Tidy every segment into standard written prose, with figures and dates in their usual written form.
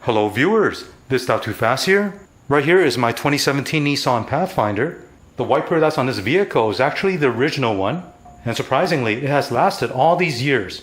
Hello viewers, this Not Too Fast here. Right here is my 2017 Nissan Pathfinder. The wiper that's on this vehicle is actually the original one, and surprisingly it has lasted all these years.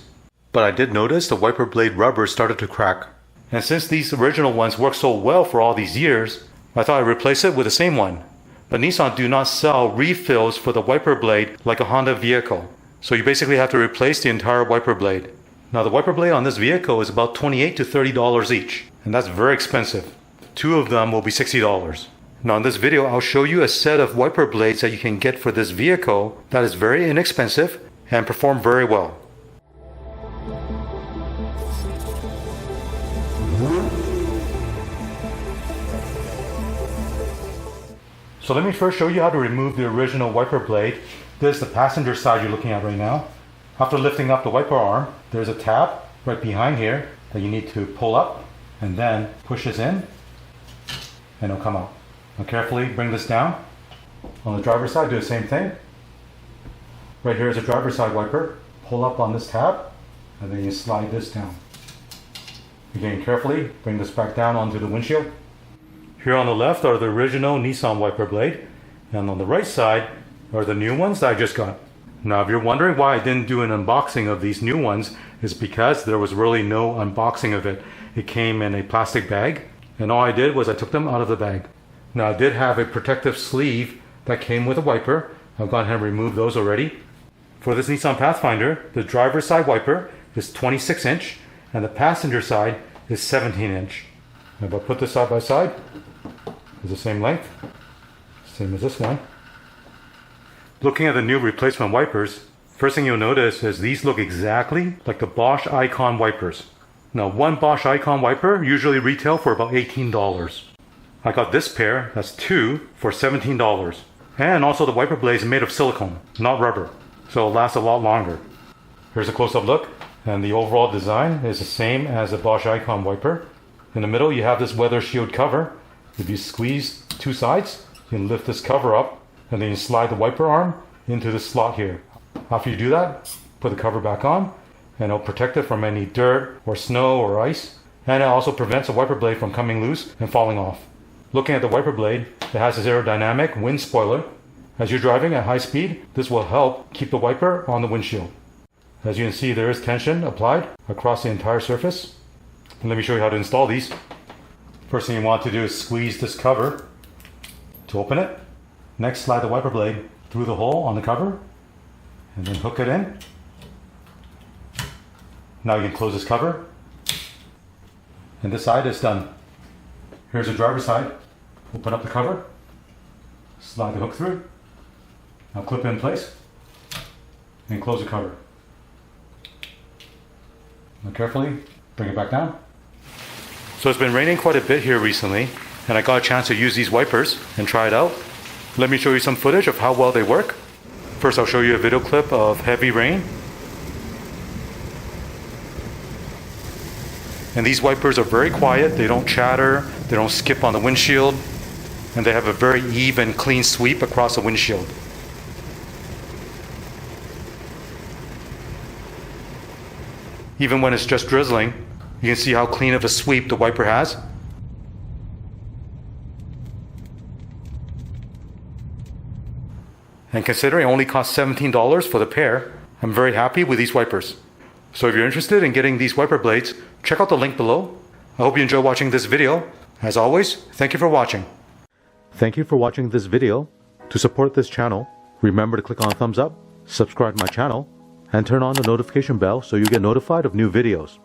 But I did notice the wiper blade rubber started to crack. And since these original ones worked so well for all these years, I thought I'd replace it with the same one. But Nissan do not sell refills for the wiper blade like a Honda vehicle. So you basically have to replace the entire wiper blade. Now the wiper blade on this vehicle is about $28 to $30 each, and that's very expensive. Two of them will be $60. Now in this video I'll show you a set of wiper blades that you can get for this vehicle that is very inexpensive and perform very well. So let me first show you how to remove the original wiper blade. This is the passenger side you're looking at right now. After lifting up the wiper arm, there's a tab right behind here that you need to pull up and then push this in and it'll come out. Now carefully bring this down. On the driver's side, do the same thing. Right here is a driver's side wiper. Pull up on this tab and then you slide this down. Again, carefully bring this back down onto the windshield. Here on the left are the original Nissan wiper blade, and on the right side are the new ones that I just got. Now if you're wondering why I didn't do an unboxing of these new ones, it's because there was really no unboxing of it. It came in a plastic bag, and all I did was I took them out of the bag. Now I did have a protective sleeve that came with a wiper. I've gone ahead and removed those already. For this Nissan Pathfinder, the driver's side wiper is 26 inch and the passenger side is 17 inch. If I put this side by side, it's the same length, same as this one. Looking at the new replacement wipers, first thing you'll notice is these look exactly like the Bosch Icon wipers. Now one Bosch Icon wiper usually retail for about $18. I got this pair, that's two, for $17. And also the wiper blade is made of silicone, not rubber, so it'll last a lot longer. Here's a close-up look, and the overall design is the same as the Bosch Icon wiper. In the middle you have this weather shield cover. If you squeeze two sides, you can lift this cover up and then you slide the wiper arm into the slot here. After you do that, put the cover back on and it'll protect it from any dirt or snow or ice, and it also prevents the wiper blade from coming loose and falling off. Looking at the wiper blade, it has this aerodynamic wind spoiler. As you're driving at high speed, this will help keep the wiper on the windshield. As you can see, there is tension applied across the entire surface. And let me show you how to install these. First thing you want to do is squeeze this cover to open it. Next, slide the wiper blade through the hole on the cover and then hook it in. Now you can close this cover. And this side is done. Here's the driver's side. Open up the cover, slide the hook through. Now clip it in place and close the cover. Now carefully bring it back down. So it's been raining quite a bit here recently, and I got a chance to use these wipers and try it out. Let me show you some footage of how well they work. First I'll show you a video clip of heavy rain. And these wipers are very quiet, they don't chatter, they don't skip on the windshield, and they have a very even, clean sweep across the windshield. Even when it's just drizzling, you can see how clean of a sweep the wiper has. And considering it only cost $17 for the pair, I'm very happy with these wipers. So if you're interested in getting these wiper blades, check out the link below. I hope you enjoy watching this video. As always, thank you for watching. Thank you for watching this video. To support this channel, remember to click on thumbs up, subscribe to my channel, and turn on the notification bell so you get notified of new videos.